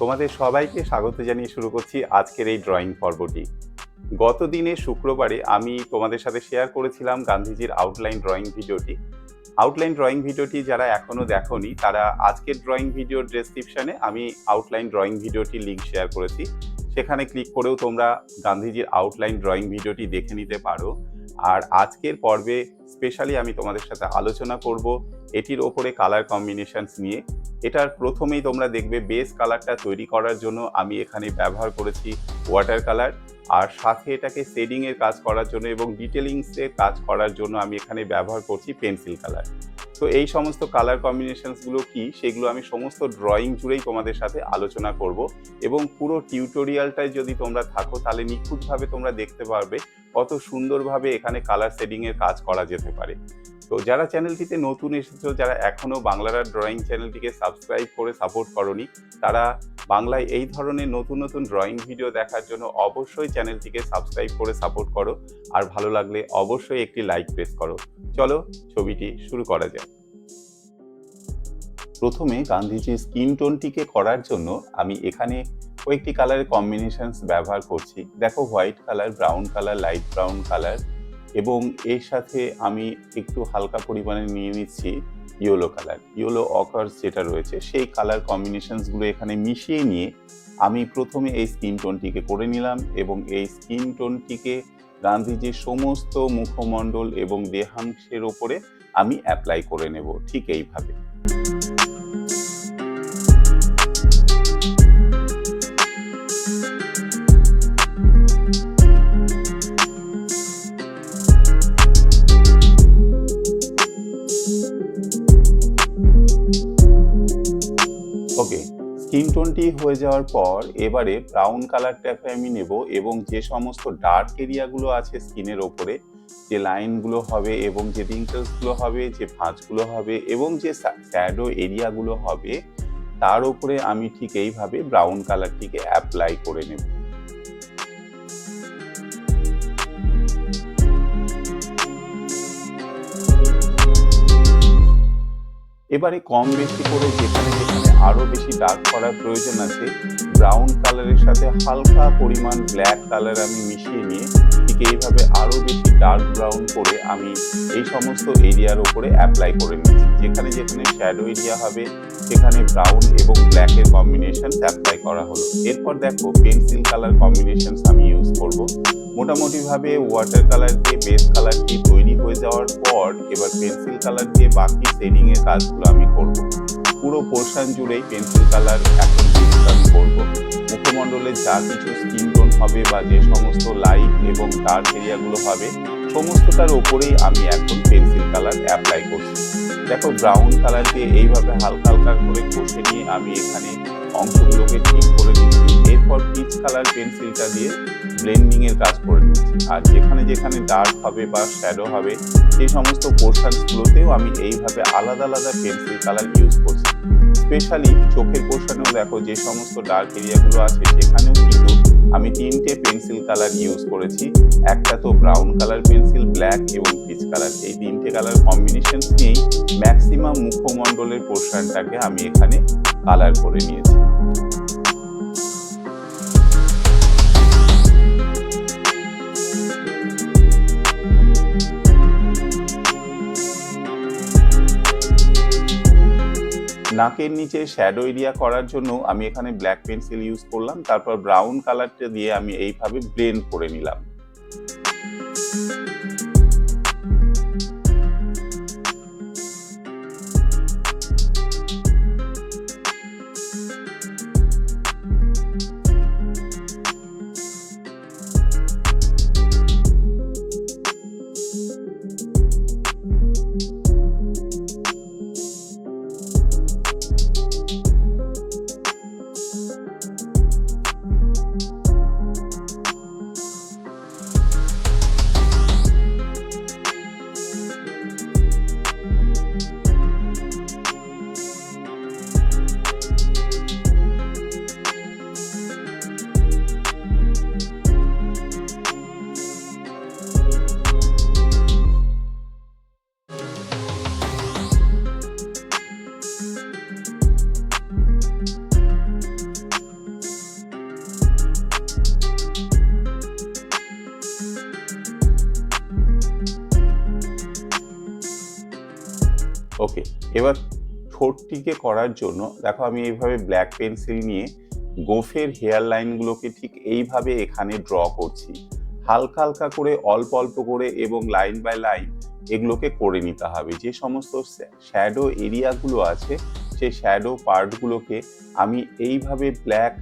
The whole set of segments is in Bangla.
তোমাদের সবাইকে স্বাগত জানিয়ে শুরু করছি আজকের এই ড্রয়িং পর্বটি। গত দিনে শুক্রবারে আমি তোমাদের সাথে শেয়ার করেছিলাম গান্ধীজির আউটলাইন ড্রয়িং ভিডিওটি। আউটলাইন ড্রয়িং ভিডিওটি যারা এখনো দেখোনি তারা আজকের ড্রয়িং ভিডিওর ডেসক্রিপশনে আমি আউটলাইন ড্রয়িং ভিডিওটির লিঙ্ক শেয়ার করেছি, সেখানে ক্লিক করেও তোমরা গান্ধীজির আউটলাইন ড্রয়িং ভিডিওটি দেখে নিতে পারো। আর আজকের পর্বে স্পেশালি আমি তোমাদের সাথে আলোচনা করব এটির ওপরে কালার কম্বিনেশনস নিয়ে। এটার প্রথমেই তোমরা দেখবে বেস কালারটা তৈরি করার জন্য আমি এখানে ব্যবহার করেছি ওয়াটার কালার, আর সাথে এটাকে শেডিংয়ের কাজ করার জন্য এবং ডিটেলিংসের কাজ করার জন্য আমি এখানে ব্যবহার করছি পেন্সিল কালার। তো এই সমস্ত কালার কম্বিনেশনসগুলো কি সেগুলো আমি সমস্ত ড্রয়িং জুড়েই তোমাদের সাথে আলোচনা করব, এবং পুরো টিউটোরিয়ালটায় যদি তোমরা থাকো তাহলে নিখুঁতভাবে তোমরা দেখতে পারবে কত সুন্দরভাবে এখানে কালার শেডিংয়ের কাজ করা যেতে পারে। তো যারা চ্যানেলটিতে নতুন এসেছো, যারা এখনও বাংলার আর্ট ড্রয়িং চ্যানেলটিকে সাবস্ক্রাইব করে সাপোর্ট করোনি, তারা বাংলায় এই ধরনের নতুন নতুন ড্রয়িং ভিডিও দেখার জন্য অবশ্যই চ্যানেলটিকে সাবস্ক্রাইব করে সাপোর্ট করো, আর ভালো লাগলে অবশ্যই একটি লাইক প্রেস করো। চলো ছবিটি শুরু করা যাক। প্রথমে গান্ধীজির স্কিন টোনটিকে করার জন্য আমি এখানে কয়েকটি কালারের কম্বিনেশনস ব্যবহার করছি। দেখো, white colour, brown colour, light brown colour, এবং এর সাথে আমি একটু হালকা পরিমাণে নিয়ে নিচ্ছি ইয়েলো কালার, ইয়েলো অকার্স যেটা রয়েছে সেই কালার কম্বিনেশনসগুলো এখানে মিশিয়ে নিয়ে আমি প্রথমে এই স্কিন টোনটিকে করে নিলাম, এবং এই স্কিন টোনটিকে গান্ধীজির সমস্ত মুখমণ্ডল এবং দেহাংশের ওপরে আমি অ্যাপ্লাই করে নেব ঠিক এইভাবে। ওকে, স্কিন টোনটি হয়ে যাওয়ার পর এবারে ব্রাউন কালারটাকে আমি নেব, এবং যে সমস্ত ডার্ক এরিয়াগুলো আছে স্কিনের ওপরে, যে লাইনগুলো হবে এবং যে রিঙ্কেলসগুলো হবে, যে ভাঁজগুলো হবে এবং যে শ্যাডো এরিয়াগুলো হবে, তার উপরে আমি ঠিক এইভাবে ব্রাউন কালারটিকে অ্যাপ্লাই করে নেব। এবারে কম বেশি করে যেখানে যেখানে আরো বেশি ডার্ক করার প্রয়োজন আছে, ব্রাউন কালারের সাথে হালকা পরিমাণ ব্ল্যাক কালার আমি মিশিয়ে নিয়ে ঠিক এইভাবে আরো বেশি ডার্ক ব্রাউন করে আমি এই সমস্ত এরিয়ার উপরে অ্যাপ্লাই করে নিচ্ছি। যেখানে যেখানে শ্যাডো এরিয়া হবে সেখানে ব্রাউন এবং ব্ল্যাকের কম্বিনেশন অ্যাপ্লাই করা হলো। এরপর দেখো, পেন্সিল কালার কম্বিনেশন আমি ইউজ করব। মোটামুটিভাবে ওয়াটার কালার দিয়ে বেস কালারটি তৈরি হয়ে যাওয়ার পর এবার পেন্সিল কালার দিয়ে বাকি শেডিংয়ের কাজগুলো আমি করব। পুরো পোর্শন জুড়েই পেন্সিল কালার এখন আমি করব। মুখমণ্ডলের যা কিছু স্কিন টোন হবে বা যে সমস্ত লাইট এবং ডার্ক এরিয়াগুলো হবে সমস্তটার ওপরেই আমি এখন পেন্সিল কালার অ্যাপ্লাই করছি। দেখো, ব্রাউন কালার দিয়ে এইভাবে হালকা হালকা করে ঘষে নিয়ে আমি এখানে অংশগুলোকে ঠিক করে নিচ্ছি। এরপর পিচ কালার পেন্সিলটা দিয়ে ব্লেন্ডিং এর কাজ করে নিচ্ছি, আর যেখানে যেখানে ডার্ক হবে বা শ্যাডো হবে সেই সমস্ত পোর্শনগুলোতেও আমি এইভাবে আলাদা আলাদা পেন্সিল কালার ইউজ করছি। স্পেশালি চোখের পোর্শনেও দেখো যে সমস্ত ডার্ক এরিয়াগুলো আছে সেখানেও কিন্তু আমি তিনটে পেন্সিল কালার ইউজ করেছি। একটা তো ব্রাউন কালার পেন্সিল, ব্ল্যাক এবং পিচ কালার, এই তিনটে কালার কম্বিনেশন নিয়েই ম্যাক্সিমাম মুখমণ্ডলের পোর্শনটাকে আমি এখানে কালার করে নিয়েছি। নাকের নিচে শ্যাডো এরিয়া করার জন্য আমি এখানে ব্ল্যাক পেন্সিল ইউজ করলাম, তারপর ব্রাউন কালারটা দিয়ে আমি এইভাবে ব্লেন্ড করে নিলাম। ওকে, এবার ঠোঁটটিকে করার জন্য দেখো আমি এইভাবে ব্ল্যাক পেন্সিল নিয়ে গোঁফের হেয়ার লাইনগুলোকে ঠিক এইভাবে এখানে ড্র করছি। হালকা হালকা করে, অল্প অল্প করে এবং লাইন বাই লাইন এগুলোকে করে নিতে হবে। যে সমস্ত শ্যাডো এরিয়াগুলো আছে সেই শ্যাডো পার্টগুলোকে আমি এইভাবে ব্ল্যাক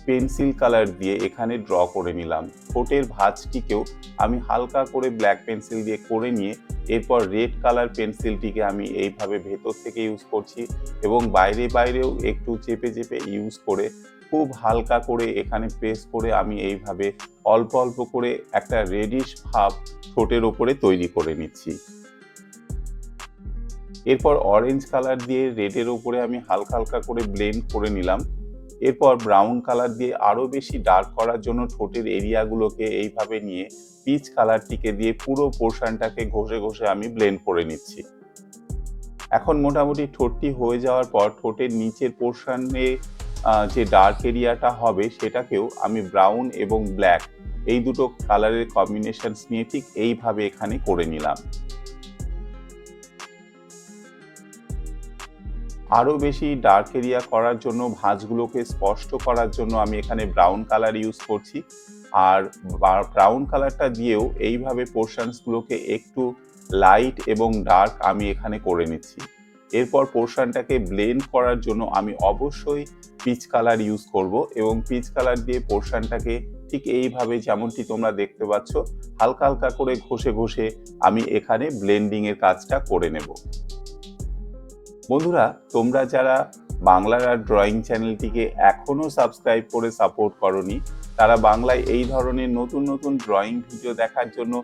পেন্সিল কালার দিয়ে এখানে ড্র করে নিলাম। ঠোঁটের ভাঁজটিকেও আমি হালকা করে ব্ল্যাক পেন্সিল দিয়ে করে নিয়ে এরপর রেড কালার পেন্সিলটিকে আমি এইভাবে ভেতর থেকে ইউজ করছি এবং বাইরেও একটু চেপে চেপে ইউজ করে খুব হালকা করে এখানে প্রেস করে আমি এইভাবে অল্প অল্প করে একটা রেডিশ ভাব ঠোঁটের ওপরে তৈরি করে নিচ্ছি। এরপর অরেঞ্জ কালার দিয়ে রেডের ওপরে আমি হালকা হালকা করে ব্লেন্ড করে নিলাম। এরপর ব্রাউন কালার দিয়ে আরো বেশি ডার্ক করার জন্য ঠোঁটের এরিয়াগুলোকে এইভাবে নিয়ে পিচ কালারটিকে দিয়ে পুরো পোর্শনটাকে ঘষে ঘষে আমি ব্লেন্ড করে নিচ্ছি। এখন মোটামুটি ঠোঁটটি হয়ে যাওয়ার পর ঠোঁটের নিচের পোর্শনে যে ডার্ক এরিয়াটা হবে সেটাকেও আমি ব্রাউন এবং ব্ল্যাক এই দুটো কালারের কম্বিনেশনস নিয়ে ঠিক এইভাবে এখানে করে নিলাম। আরো বেশি ডার্ক এরিয়া করার জন্য, ভাঁজগুলোকে স্পষ্ট করার জন্য আমি এখানে ব্রাউন কালার ইউজ করছি। আর ব্রাউন কালারটা দিয়েও এইভাবে পোর্শনসগুলোকে একটু লাইট এবং ডার্ক আমি এখানে করে নিচ্ছি। এরপর পোর্শনটাকে ব্লেন্ড করার জন্য আমি অবশ্যই পিচ কালার ইউজ করব এবং পিচ কালার দিয়ে পোর্শনটাকে ঠিক এইভাবে যেমনটি তোমরা দেখতে পাচ্ছ হালকা হালকা করে ঘষে ঘষে আমি এখানে ব্লেন্ডিং এর কাজটা করে নেব। বন্ধুরা, তোমরা যারা বাংলার আর্ট ড্রয়িং চ্যানেলটিকে এখনো সাবস্ক্রাইব করে সাপোর্ট করনি, তারা বাংলায় এই ধরনের নতুন নতুন ড্রয়িং ভিডিও দেখার জন্য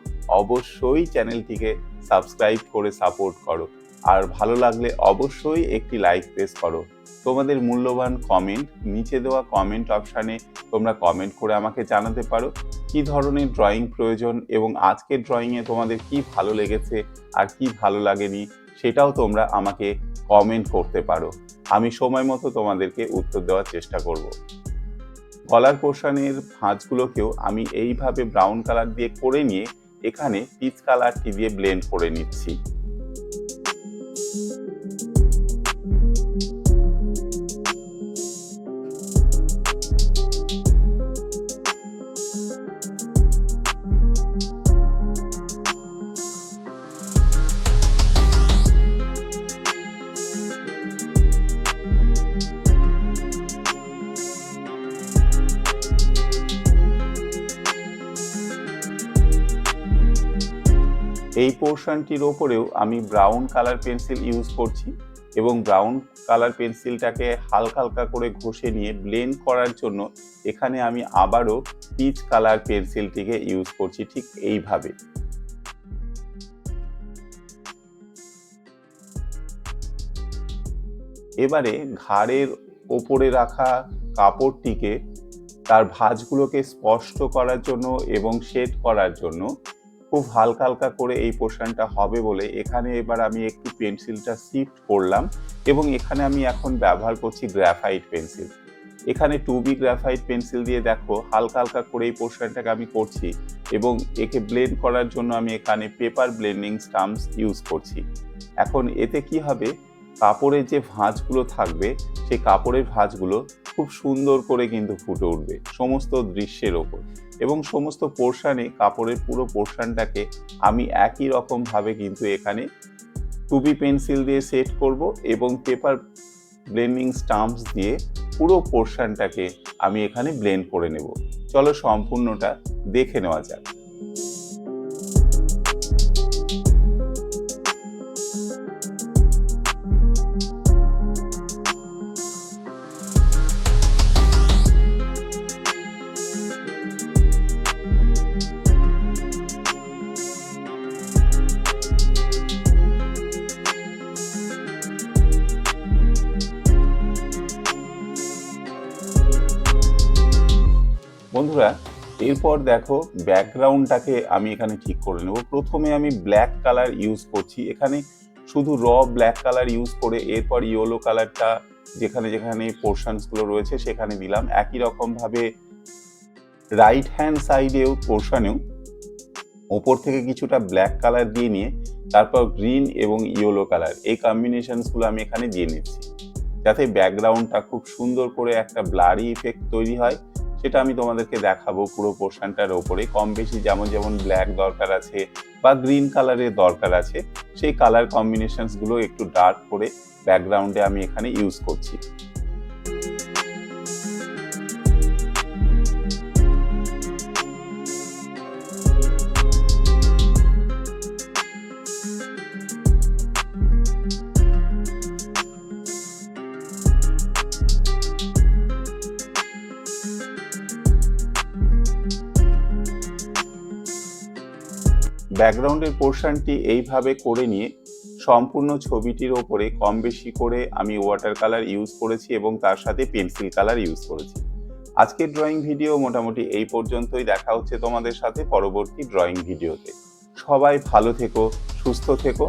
অবশ্যই চ্যানেলটিকে সাবস্ক্রাইব করে সাপোর্ট করো। আর ভালো লাগলে অবশ্যই একটি লাইক প্রেস করো। তোমাদের মূল্যবান কমেন্ট নিচে দেওয়া কমেন্ট অপশানে তোমরা কমেন্ট করে আমাকে জানাতে পারো কি ধরনের ড্রয়িং প্রয়োজন এবং আজকের ড্রয়িংয়ে তোমাদের কি ভালো লেগেছে আর কি ভালো লাগেনি সেটাও তোমরা আমাকে কমেন্ট করতে পারো। আমি সময় মতো তোমাদেরকে উত্তর দেওয়ার চেষ্টা করব। গলার পোর্শনের ভাঁজগুলোকেও আমি এইভাবে ব্রাউন কালার দিয়ে করে নিয়ে এখানে পিচ কালারটি দিয়ে ব্লেন্ড করে নিচ্ছি। এই পোর্শনটির ওপরেও আমি ব্রাউন কালার পেন্সিল ইউজ করছি এবং ব্রাউন কালার পেন্সিলটাকে হালকা হালকা করে ঘষে নিয়ে ব্লেন্ড করার জন্য এখানে আমি আবারও পিচ কালার পেন্সিলটিকে ইউজ করছি ঠিক এইভাবে। এবারে ঘাড়ের ওপরে রাখা কাপড়টিকে তার ভাঁজগুলোকে স্পষ্ট করার জন্য এবং শেড করার জন্য খুব হালকা হালকা করে এই পোর্শনটা হবে বলে এখানে এবার আমি একটু পেন্সিলটা শিফট করলাম এবং এখানে আমি এখন ব্যবহার করছি গ্রাফাইট পেন্সিল। এখানে 2B গ্রাফাইট পেন্সিল দিয়ে দেখো হালকা হালকা করে এই পোর্শনটাকে আমি করছি এবং একে ব্লেন্ড করার জন্য আমি এখানে পেপার ব্লেন্ডিং স্টাম্পস ইউজ করছি। এখন এতে কি হবে, কাপড়ের যে ভাঁজগুলো থাকবে সেই কাপড়ের ভাঁজগুলো খুব সুন্দর করে কিন্তু ফুটে উঠবে সমস্ত দৃশ্যের ওপর এবং সমস্ত পোর্শনে কাপড়ের পুরো পোর্শনটাকে আমি একই রকম ভাবে কিন্তু এখানে 2B পেন্সিল দিয়ে সেট করব এবং পেপার ব্লেন্ডিং স্টাম্পস দিয়ে পুরো পোর্শনটাকে আমি এখানে ব্লেন্ড করে নেব। চলো সম্পূর্ণটা দেখে নেওয়া যাক। বন্ধুরা, এরপর দেখো ব্যাকগ্রাউন্ডটাকে আমি এখানে ঠিক করে নেব। প্রথমে আমি ব্ল্যাক কালার ইউজ করছি, এখানে শুধু ব্ল্যাক কালার ইউজ করে এরপর ইয়েলো কালারটা যেখানে যেখানে পোর্শনসগুলো রয়েছে সেখানে দিলাম। একই রকম ভাবে রাইট হ্যান্ড সাইডেও পোর্শনেও ওপর থেকে কিছুটা ব্ল্যাক কালার দিয়ে নিয়ে তারপর গ্রিন এবং ইয়েলো কালার, এই কম্বিনেশনসগুলো আমি এখানে দিয়ে নিচ্ছি, যাতে ব্যাকগ্রাউন্ডটা খুব সুন্দর করে একটা ব্লারি ইফেক্ট তৈরি হয়। সেটা আমি তোমাদেরকে দেখাবো পুরো পোর্শনটার ওপরে। কম বেশি যেমন যেমন ব্ল্যাক দরকার আছে বা গ্রিন কালারের দরকার আছে, সেই কালার কম্বিনেশনসগুলো একটু ডার্ক করে ব্যাকগ্রাউন্ডে আমি এখানে ইউজ করছি। ব্যাকগ্রাউন্ডের পোর্শনটি এইভাবে করে নিয়ে সম্পূর্ণ ছবিটির ওপরে কম বেশি করে আমি ওয়াটার কালার ইউজ করেছি এবং তার সাথে পেন্সিল কালার ইউজ করেছি। আজকের ড্রয়িং ভিডিও মোটামুটি এই পর্যন্তই। দেখা হচ্ছে তোমাদের সাথে পরবর্তী ড্রয়িং ভিডিওতে। সবাই ভালো থেকো, সুস্থ থেকো।